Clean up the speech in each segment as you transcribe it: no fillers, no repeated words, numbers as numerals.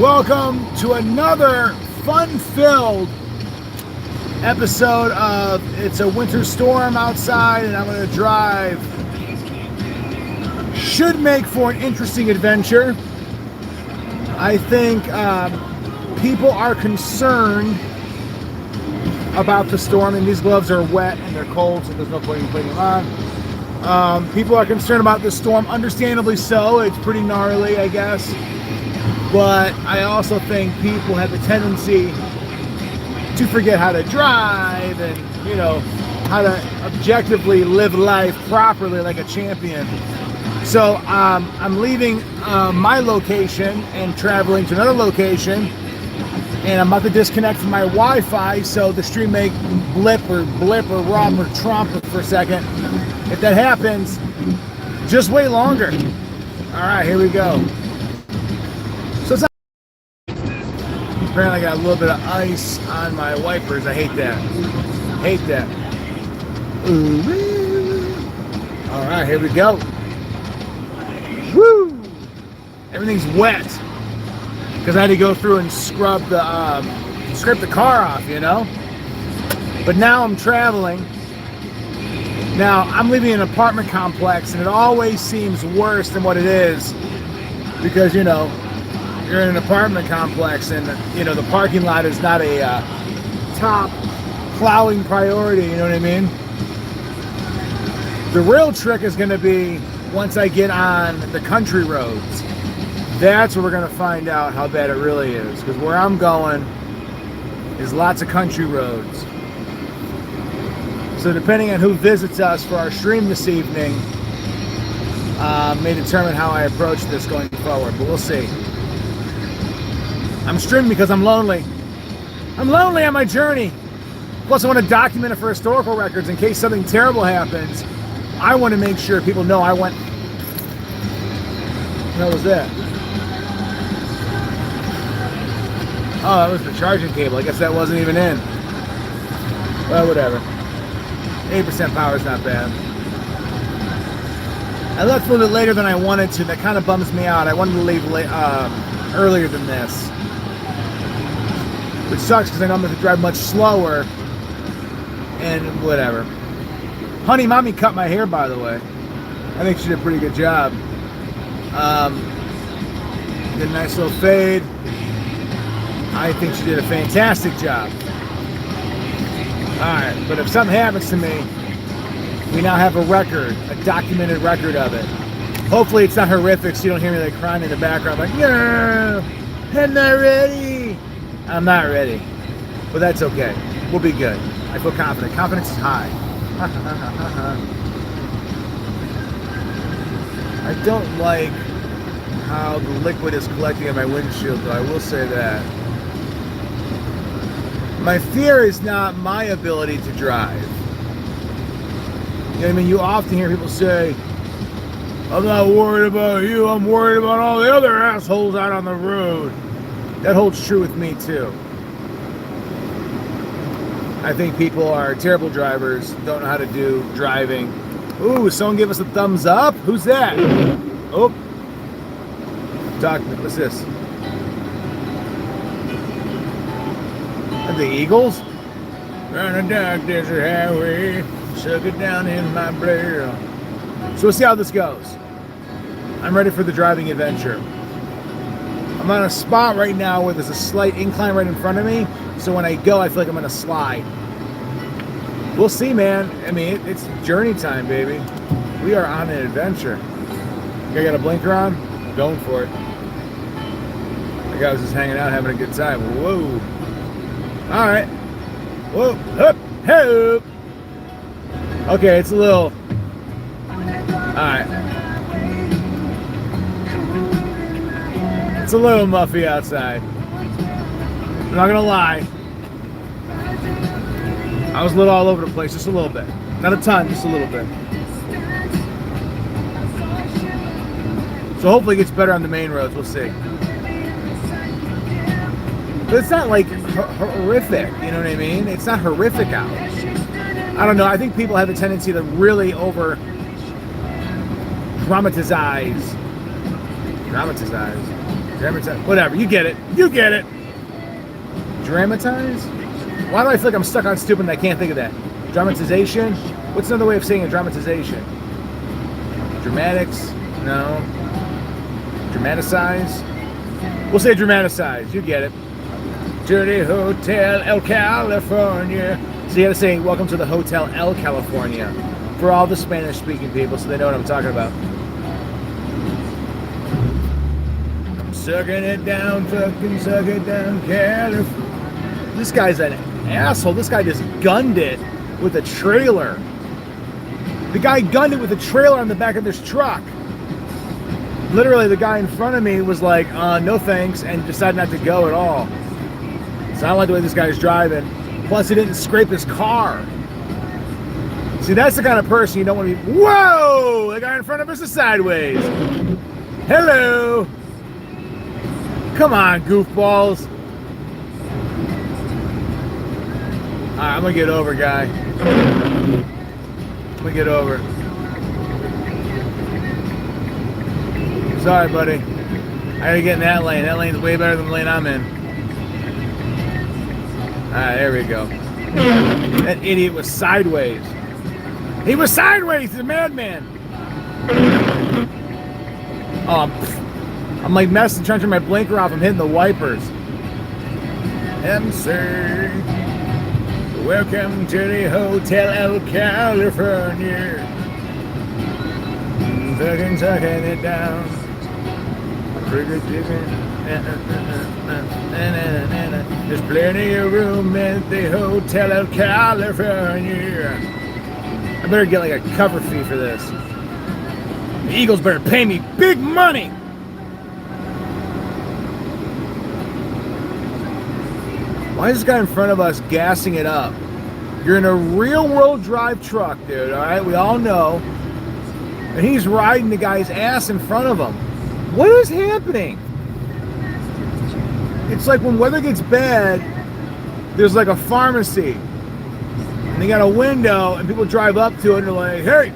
Welcome to another fun-filled episode of It's a Winter Storm Outside and I'm going to drive. Should make for an interesting adventure. I think people are concerned about the storm, and these gloves are wet and they're cold, so there's no point in putting them on. People are concerned about this storm, understandably so. It's pretty gnarly, I guess. But I also think people have a tendency to forget how to drive and, how to objectively live life properly like a champion. So I'm leaving my location and traveling to another location, and I'm about to disconnect from my Wi-Fi, so the stream may blip or rum or trump for a second. If that happens, just wait longer. All right, here we go. So it's not, apparently I got a little bit of ice on my wipers. I hate that. All right, here we go. Woo! Everything's wet because I had to go through and scrape the car off, But now I'm traveling. Now I'm living in an apartment complex, and it always seems worse than what it is because you're in an apartment complex, and the parking lot is not a top plowing priority. You know what I mean? The real trick is going to be once I get on the country roads. That's where we're going to find out how bad it really is, because where I'm going is lots of country roads. So depending on who visits us for our stream this evening, may determine how I approach this going forward, but we'll see. I'm streaming because I'm lonely. I'm lonely on my journey. Plus, I want to document it for historical records in case something terrible happens. I want to make sure people know I went. What was that? Oh, that was the charging cable. I guess that wasn't even in. Well, whatever. 8% power is not bad. I left a little bit later than I wanted to. That kind of bums me out. I wanted to leave earlier than this. Which sucks because I know I'm going to drive much slower. And whatever. Honey Mommy cut my hair, by the way. I think she did a pretty good job. Did a nice little fade. I think she did a fantastic job. Alright, but if something happens to me, we now have a record, a documented record of it. Hopefully it's not horrific so you don't hear me like crying in the background like, no, I'm not ready. I'm not ready. But that's okay. We'll be good. I feel confident. Confidence is high. I don't like how the liquid is collecting on my windshield, though. I will say that. My fear is not my ability to drive. You know what I mean? You often hear people say, I'm not worried about you, I'm worried about all the other assholes out on the road. That holds true with me, too. I think people are terrible drivers, don't know how to do driving. Ooh, someone give us a thumbs up? Who's that? Oh. Talk to me. What's this? The Eagles? Run a dark desert highway, suck it down in my barrel. So we'll see how this goes. I'm ready for the driving adventure. I'm on a spot right now where there's a slight incline right in front of me, so when I go, I feel like I'm gonna slide. We'll see, man. I mean, it's journey time, baby. We are on an adventure. I got a blinker on? I'm going for it. The guy was just hanging out, having a good time. Whoa. All right. Whoa. Hup. Hey. Okay, it's a little. All right. It's a little muffy outside. I'm not gonna lie. I was a little all over the place, just a little bit. Not a ton, just a little bit. So hopefully it gets better on the main roads, we'll see. But it's not like horrific, you know what I mean? It's not horrific out. I don't know, I think people have a tendency to really over dramatize Dramatize. Whatever. You get it. You get it. Dramatize? Why do I feel like I'm stuck on stupid and I can't think of that? Dramatization? What's another way of saying a dramatization? Dramatics? No. Dramatize? We'll say dramatize. You get it. Dirty Hotel El California. So you gotta say, welcome to the Hotel El California. For all the Spanish-speaking people, so they know what I'm talking about. I'm sucking it down, fucking suck it down, California. This guy's an asshole. This guy just gunned it with a trailer. The guy gunned it with a trailer on the back of this truck. Literally, the guy in front of me was like, no thanks, and decided not to go at all. So I don't like the way this guy's driving. Plus, he didn't scrape his car. See, that's the kind of person you don't want to be. Whoa! The guy in front of us is sideways. Hello! Come on, goofballs. Alright, I'm gonna get over, guy. I'm gonna get over. Sorry, buddy. I gotta get in that lane. That lane's way better than the lane I'm in. Alright, there we go. That idiot was sideways. He was sideways! He's a madman! Oh, I'm like messing, trying to turn my blinker off. I'm hitting the wipers. MC, welcome to the Hotel El California. Fucking sucking it down. There's plenty of room at the Hotel El California. I better get like a cover fee for this. The Eagles better pay me big money. Why is this guy in front of us gassing it up? You're in a real world drive truck, dude, all right? We all know. And he's riding the guy's ass in front of him. What is happening? It's like when weather gets bad, there's like a pharmacy. And they got a window, and people drive up to it and they're like, hey,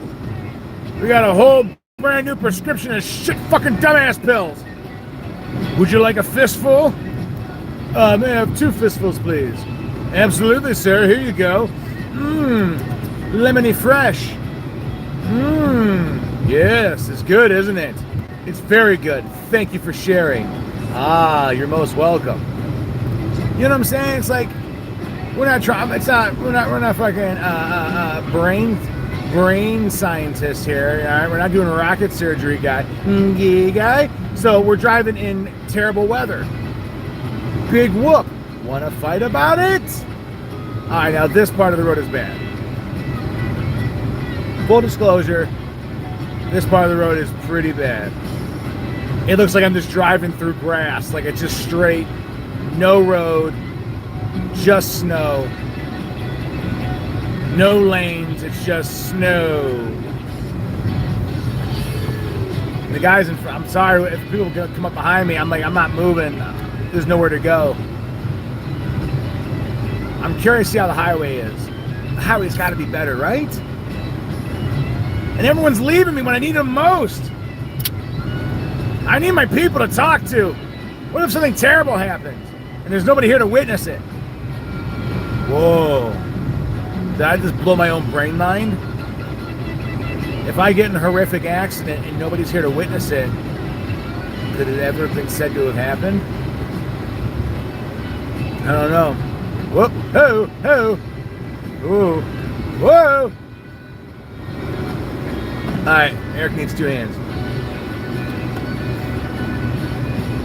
we got a whole brand new prescription of shit fucking dumbass pills. Would you like a fistful? May I have 2 fistfuls, please? Absolutely, sir. Here you go. Lemony fresh. Yes, it's good, isn't it? It's very good. Thank you for sharing. Ah, you're most welcome. You know what I'm saying? It's like we're not trying. It's not. We're not fucking brain scientists here. All right, we're not doing rocket surgery, guy. So we're driving in terrible weather. Big whoop. Want to fight about it? All right, now this part of the road is bad. Full disclosure, this part of the road is pretty bad. It looks like I'm just driving through grass, like it's just straight, no road, just snow. No lanes, it's just snow. The guys in front, I'm sorry if people come up behind me, I'm like, I'm not moving. There's nowhere to go. I'm curious to see how the highway is. The highway's got to be better, right? And everyone's leaving me when I need them most. I need my people to talk to. What if something terrible happens and there's nobody here to witness it? Whoa. Did I just blow my own brain mind? If I get in a horrific accident and nobody's here to witness it, could it ever have been said to have happened? I don't know. Whoop, ho, ho. Whoa, whoa. Alright, Eric needs 2 hands.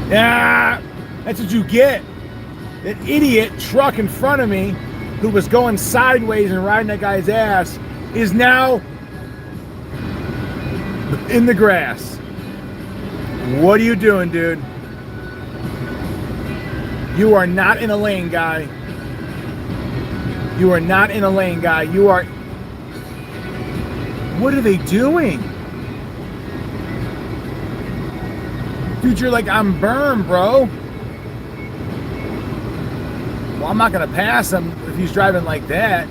Yeah, that's what you get. That idiot truck in front of me who was going sideways and riding that guy's ass is now in the grass. What are you doing, dude? You are not in a lane, guy. You are not in a lane, guy. You are... What are they doing? Dude, you're like, I'm burned, bro. Well, I'm not going to pass him if he's driving like that.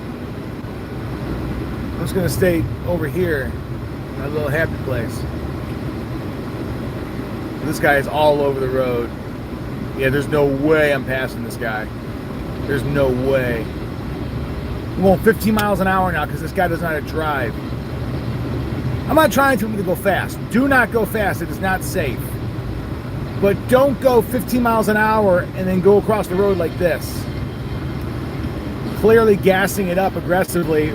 I'm just going to stay over here. My little happy place. This guy is all over the road. Yeah, there's no way I'm passing this guy. There's no way. I'm going 15 miles an hour now because this guy doesn't know how to drive. I'm not trying to go fast. Do not go fast. It is not safe. But don't go 15 miles an hour and then go across the road like this. Clearly gassing it up aggressively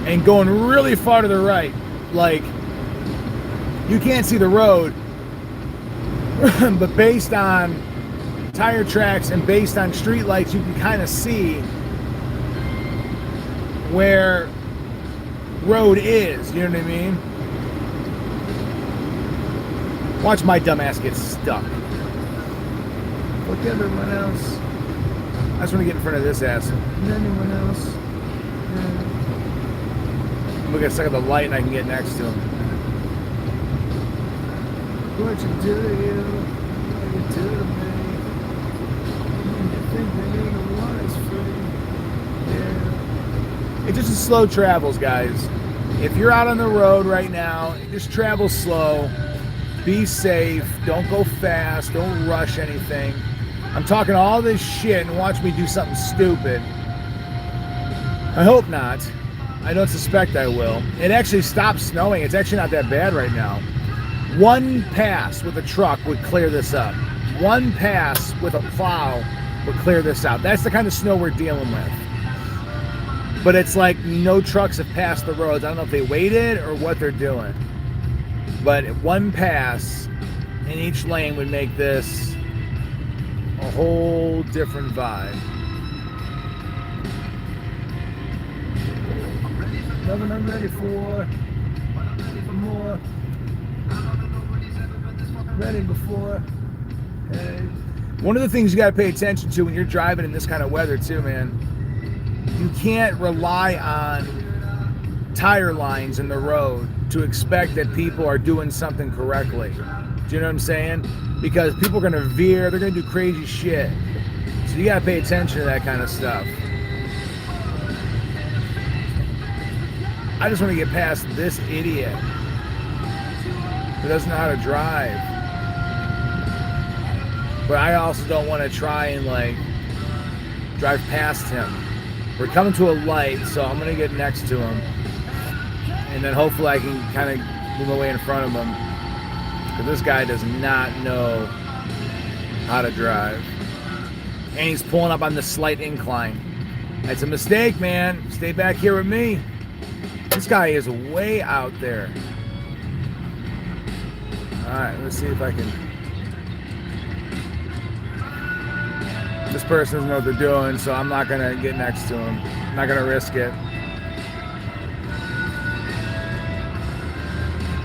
and going really far to the right. Like, you can't see the road, but based on tire tracks and based on street lights, you can kind of see where road is, you know what I mean? Watch my dumbass get stuck. Look at everyone else. I just want to get in front of this ass. And anyone else? Yeah. We'll get stuck at the light and I can get next to him. What you do to you? What you do to me? You think that you're the one is free? Yeah. It's just slow travels, guys. If you're out on the road right now, just travel slow. Be safe. Don't go fast. Don't rush anything. I'm talking all this shit and watch me do something stupid. I hope not. I don't suspect I will. It actually stopped snowing. It's actually not that bad right now. One pass with a truck would clear this up. One pass with a plow would clear this out. That's the kind of snow we're dealing with. But it's like no trucks have passed the roads. I don't know if they waited or what they're doing. But one pass in each lane would make this a whole different vibe. Nothing I'm ready for. More. Ready before. Hey. One of the things you got to pay attention to when you're driving in this kind of weather too, man. You can't rely on tire lines in the road to expect that people are doing something correctly. Do you know what I'm saying? Because people are going to veer, they're going to do crazy shit. So you got to pay attention to that kind of stuff. I just want to get past this idiot who doesn't know how to drive. But I also don't want to try and like drive past him. We're coming to a light, so I'm going to get next to him. And then hopefully I can kind of move my way in front of him. Because this guy does not know how to drive. And he's pulling up on this slight incline. That's a mistake, man. Stay back here with me. This guy is way out there. Alright, let's see if I can... This person doesn't know what they're doing, so I'm not going to get next to him. I'm not going to risk it.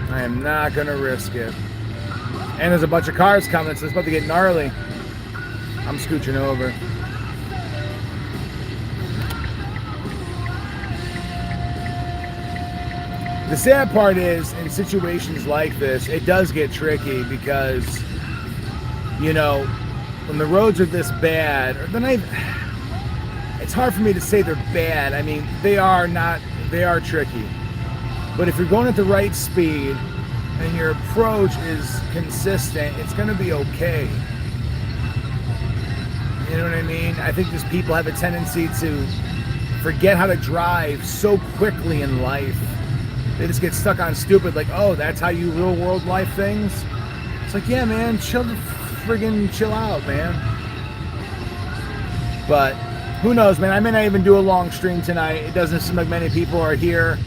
I am not going to risk it. And there's a bunch of cars coming, so it's about to get gnarly. I'm scooching over. The sad part is, in situations like this, it does get tricky because, you know, when the roads are this bad, or then it's hard for me to say they're bad. I mean, they are tricky. But if you're going at the right speed and your approach is consistent, it's going to be okay. You know what I mean? I think just people have a tendency to forget how to drive so quickly in life. They just get stuck on stupid, like, oh, that's how you real world life things? It's like, yeah, man, chill out, man. But who knows, man? I may not even do a long stream tonight. It doesn't seem like many people are here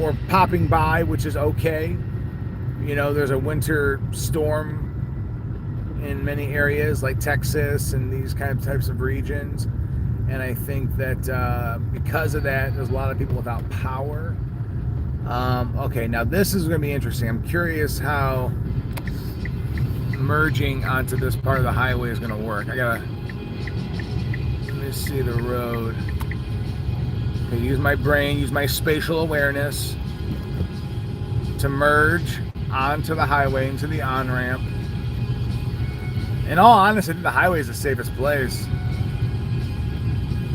or popping by, which is okay. You know, there's a winter storm in many areas like Texas and these kind of types of regions. And I think that because of that, there's a lot of people without power. Okay, now this is going to be interesting. I'm curious how merging onto this part of the highway is going to work. Let me see the road. Okay, use my brain, use my spatial awareness to merge onto the highway, into the on-ramp. In all honesty, the highway is the safest place.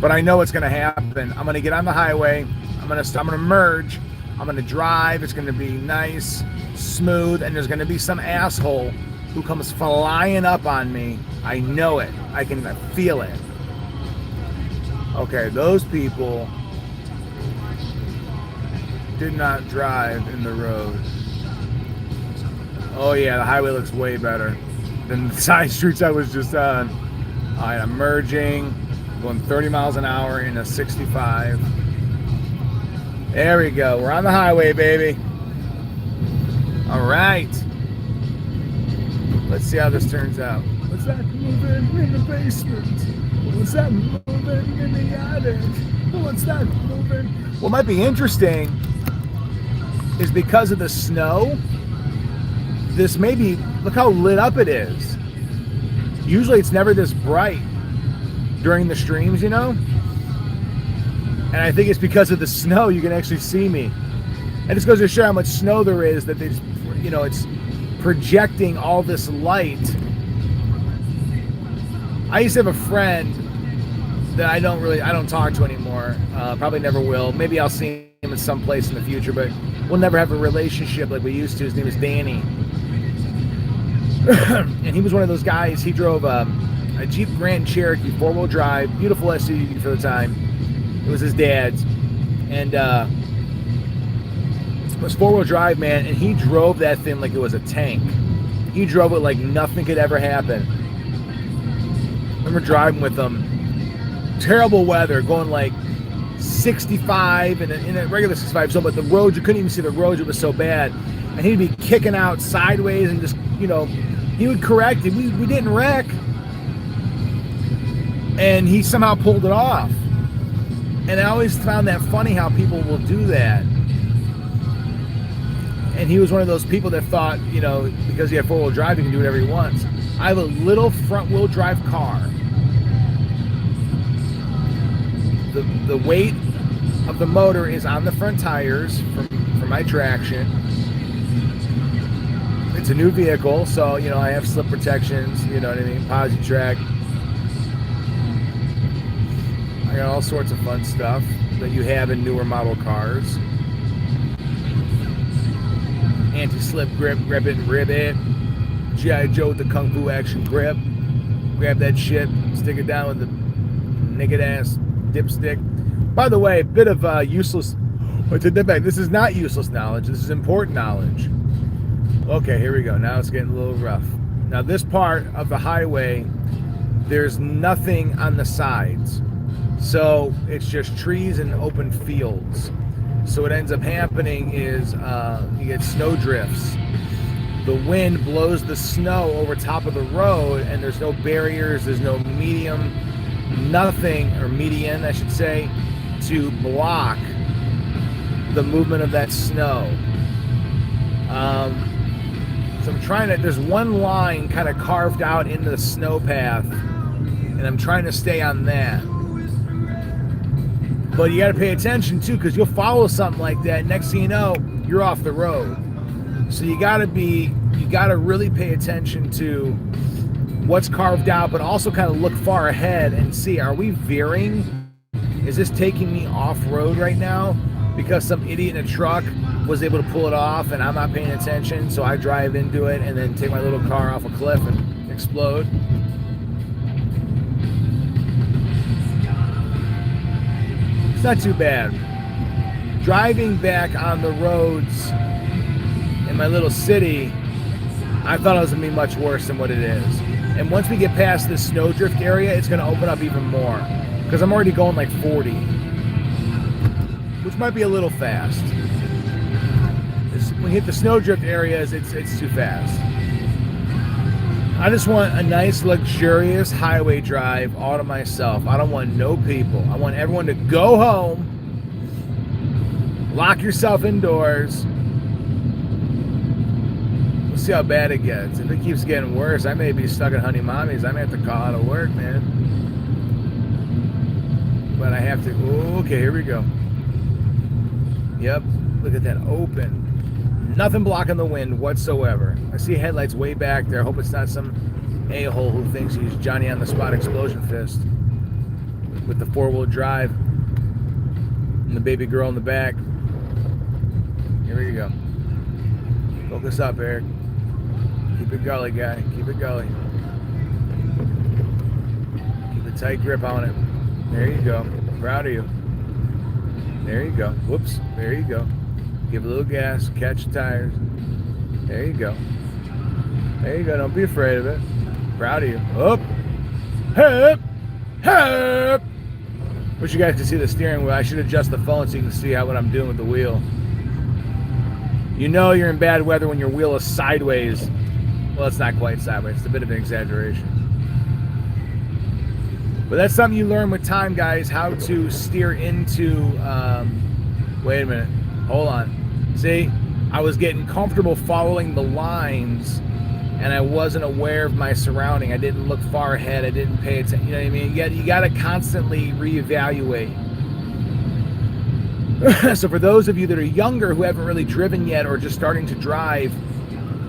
But I know what's going to happen. I'm going to get on the highway. I'm going to merge. I'm going to drive. It's going to be nice, smooth, and there's going to be some asshole who comes flying up on me. I know it. I can feel it. Okay, those people did not drive in the road. Oh yeah, the highway looks way better than the side streets I was just on. All right, I'm merging, going 30 miles an hour in a 65. There we go. We're on the highway, baby. All right. Let's see how this turns out. What's that moving in the basement? What's that moving in the attic? What's that moving? What might be interesting is because of the snow, this maybe, look how lit up it is. Usually it's never this bright during the streams, you know? And I think it's because of the snow you can actually see me. And this goes to show how much snow there is, that they just, you know, it's projecting all this light. I used to have a friend that I don't talk to anymore. Probably never will. Maybe I'll see him at some place in the future, but we'll never have a relationship like we used to. His name is Danny. And he was one of those guys. He drove a Jeep Grand Cherokee 4-wheel drive, beautiful SUV for the time. It was his dad's, and it was 4-wheel drive, man. And he drove that thing like it was a tank. He drove it like nothing could ever happen. I remember driving with him. Terrible weather, going like 65 in a regular 65. So, but the roads, you couldn't even see the roads. It was so bad. And he'd be kicking out sideways and just, you know, he would correct it. We didn't wreck. And he somehow pulled it off. And I always found that funny how people will do that. And he was one of those people that thought, you know, because he had 4-wheel drive, he can do whatever he wants. I have a little front-wheel drive car. The weight of the motor is on the front tires for my traction. It's a new vehicle, so, you know, I have slip protections, you know what I mean, Posi Track. I got all sorts of fun stuff that you have in newer model cars. Anti-slip grip, grip it and rib it. G.I. Joe with the Kung Fu action grip. Grab that shit, stick it down with the naked ass dipstick. By the way, a bit of useless. This is not useless knowledge. This is important knowledge. Okay, here we go. Now it's getting a little rough. Now this part of the highway, there's nothing on the sides. So it's just trees and open fields. So what ends up happening is you get snow drifts. The wind blows the snow over top of the road, and there's no barriers, there's no medium, nothing, or median, I should say, to block the movement of that snow. So I'm trying to, there's one line kind of carved out into the snow path, and I'm trying to stay on that. But you got to pay attention too, because you'll follow something like that. Next thing you know, you're off the road. So you got to really pay attention to what's carved out, but also kind of look far ahead and see, are we veering? Is this taking me off road right now? Because some idiot in a truck was able to pull it off and I'm not paying attention, so I drive into it and then take my little car off a cliff and explode. It's not too bad. Driving back on the roads in my little city, I thought it was going to be much worse than what it is. And once we get past this snowdrift area, it's going to open up even more. Because I'm already going like 40. Which might be a little fast. When you hit the snowdrift areas, it's too fast. I just want a nice, luxurious highway drive all to myself. I don't want no people. I want everyone to go home, lock yourself indoors. We'll see how bad it gets. If it keeps getting worse, I may be stuck at Honey Mommy's. I may have to call out of work, man. But I have to. Okay, here we go. Yep, look at that open. Nothing blocking the wind whatsoever. I see headlights way back there. I hope it's not some a-hole who thinks he's Johnny on the spot explosion fist with the 4-wheel drive and the baby girl in the back. Here we go. Focus up, Eric. Keep it gully, guy. Keep it gully. Keep a tight grip on it. There you go. Proud of you. There you go. Whoops. There you go. Give a little gas. Catch the tires. There you go. There you go. Don't be afraid of it. Proud of you. Up. Hip. Hip. Wish you guys could see the steering wheel. I should adjust the phone so you can see what I'm doing with the wheel. You know you're in bad weather when your wheel is sideways. Well, it's not quite sideways. It's a bit of an exaggeration. But that's something you learn with time, guys, how to steer into... wait a minute. Hold on. See? I was getting comfortable following the lines, and I wasn't aware of my surrounding. I didn't look far ahead. I didn't pay attention. You know what I mean? You got to constantly reevaluate. So for those of you that are younger who haven't really driven yet or just starting to drive,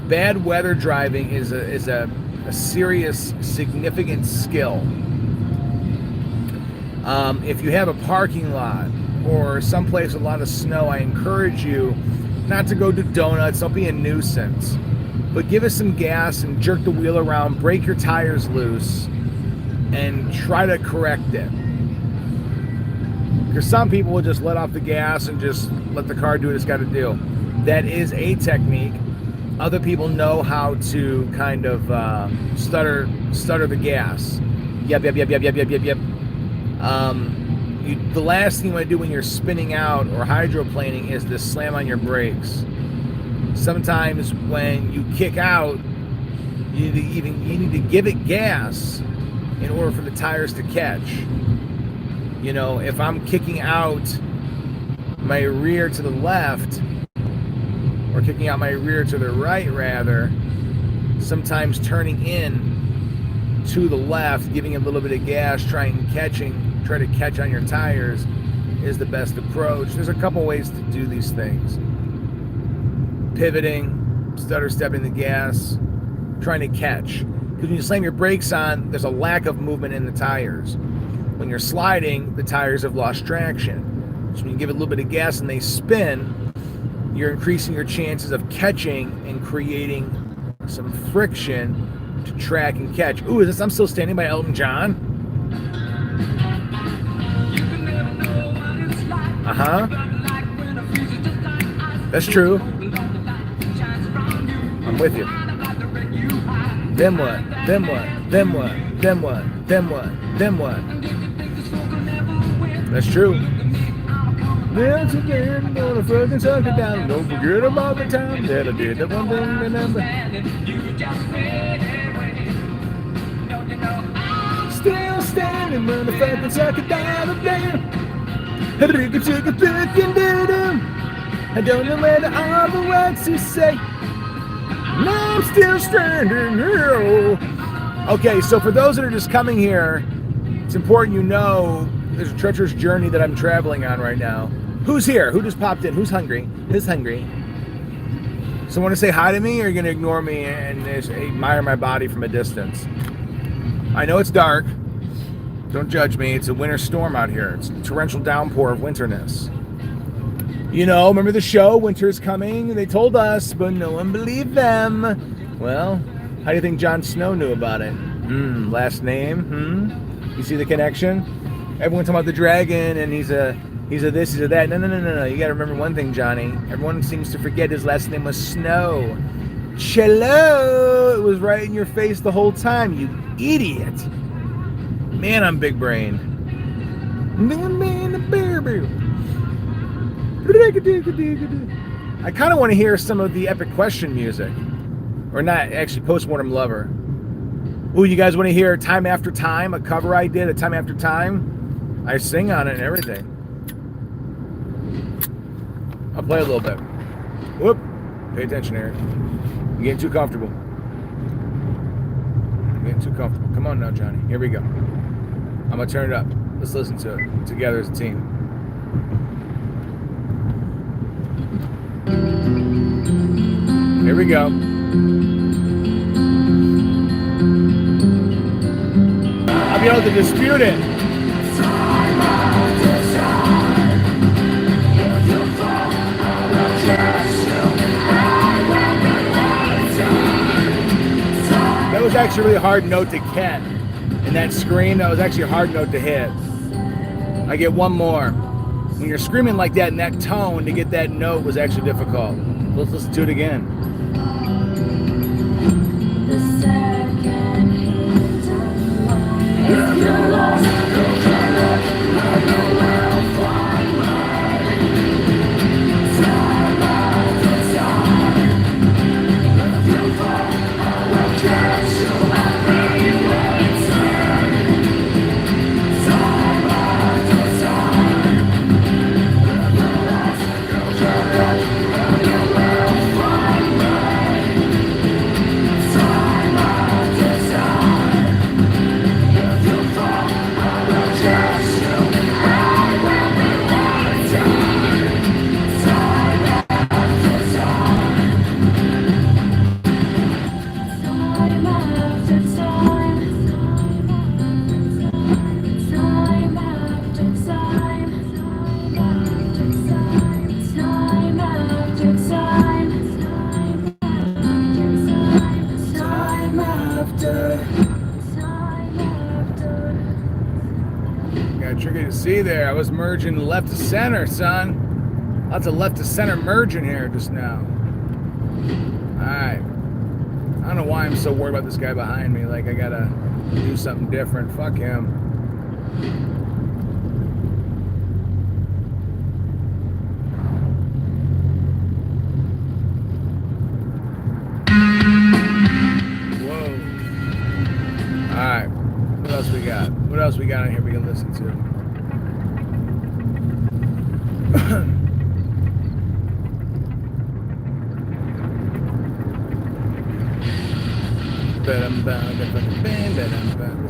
bad weather driving is a serious, significant skill. If you have a parking lot or someplace with a lot of snow, I encourage you not to go do donuts. Don't be a nuisance. But give us some gas and jerk the wheel around, break your tires loose, and try to correct it. Because some people will just let off the gas and just let the car do what it's got to do. That is a technique. Other people know how to kind of stutter the gas. Yep. The last thing you want to do when you're spinning out or hydroplaning is to slam on your brakes. Sometimes when you kick out, you need to give it gas in order for the tires to catch. You know, if I'm kicking out my rear to the left, or kicking out my rear to the right rather, sometimes turning in to the left, giving a little bit of gas, try to catch on your tires is the best approach. There's a couple ways to do these things. Pivoting, stutter stepping the gas, trying to catch. Because when you slam your brakes on, there's a lack of movement in the tires. When you're sliding, the tires have lost traction. So when you give it a little bit of gas and they spin, you're increasing your chances of catching and creating some friction to track and catch. Ooh, I'm still standing by Elton John? Uh-huh. That's true. I'm with you. Then what? Then what? Then what? Then what? Then what? Then what? That's true. Once again, gonna fucking suck it down. Don't forget about the time that I did that one thing, remember. Still standing, motherfucking suck it down again. I don't know where the other words to say. No, I'm still standing here. Okay, so for those that are just coming here, it's important you know there's a treacherous journey that I'm traveling on right now. Who's here? Who just popped in? Who's hungry? Who's hungry? Someone to say hi to me, or are you going to ignore me and just admire my body from a distance? I know it's dark. Don't judge me. It's a winter storm out here. It's a torrential downpour of winterness. You know, remember the show, Winter's Coming? They told us, but no one believed them. Well, how do you think Jon Snow knew about it? Last name? You see the connection? Everyone's talking about the dragon, and he's a this, he's a that. No. You gotta remember one thing, Johnny. Everyone seems to forget his last name was Snow. Cello! It was right in your face the whole time, you idiot. Man, I'm big brain. I kind of want to hear some of the Epic Question music. Or not, actually, Postmortem Lover. Ooh, you guys want to hear Time After Time, a cover I did, a Time After Time? I sing on it and everything. I'll play a little bit. Whoop. Pay attention, Eric. You're getting too comfortable. You're getting too comfortable. Come on now, Johnny. Here we go. I'm going to turn it up. Let's listen to it together as a team. Here we go. I'll be able to dispute it. actually a really hard note to get. In that scream, that was actually a hard note to hit. I get one more. When you're screaming like that in that tone, to get that note was actually difficult. Let's listen to it again. Tricky to see there. I was merging left to center, son. Lots of left to center merging here just now. Alright. I don't know why I'm so worried about this guy behind me. Like I gotta do something different. Fuck him. Whoa. Alright. What else we got? What else we got on here we can listen to?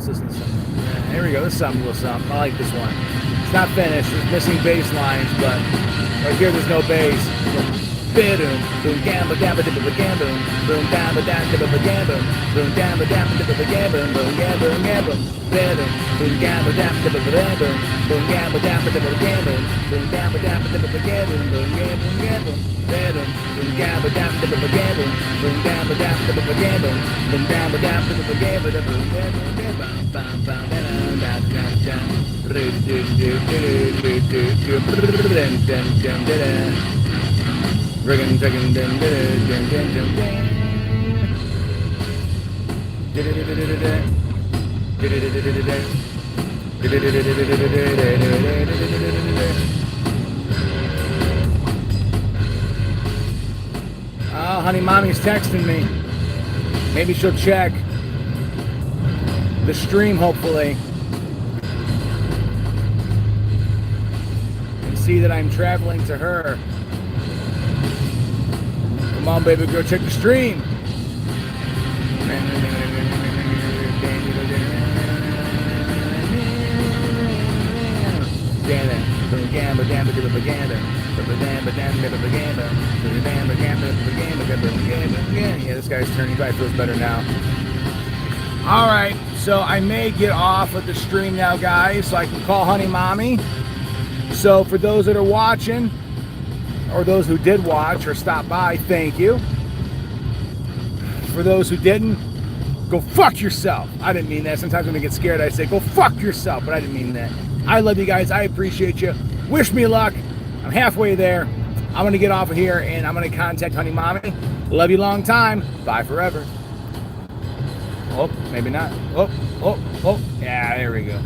Let's listen to something. Yeah, here we go. This is something, a little something. I like this one. It's not finished. There's missing bass lines, but right here there's no bass. Boom, boom, gamba, gamba, dibba, gamba, boom, gamba, dam, dibba, gamba, boom, gamba, dam, dibba, gamba, boom, gamba, gamba, boom, gamba, dam, dibba, gamba, boom, gamba, dam, dibba, gamba, boom, gamba, dam, dibba, gamba, boom, gamba, gamba, boom, gamba, dam, dibba, gamba, boom, gamba, dam, dibba, gamba, boom, gamba, dam, dibba, gamba, boom, gamba, gamba, bam, bam, dam, dam, dam, do do do do do do do. Riggin, dun, dun, dun, dun, dun, dun, oh, honey, mommy's texting me. Maybe she'll check the stream, hopefully, and see that I'm traveling to her. Come on, baby girl, check the stream. Yeah, this guy's turning. He probably feels better now. All right, so I may get off of the stream now, guys, so I can call honey mommy. So for those that are watching, or those who did watch or stop by, thank you. For those who didn't, go fuck yourself. I didn't mean that. Sometimes when I get scared, I say, go fuck yourself, but I didn't mean that. I love you guys. I appreciate you. Wish me luck. I'm halfway there. I'm going to get off of here, and I'm going to contact honey mommy. Love you long time. Bye forever. Oh, maybe not. Oh. Yeah, there we go.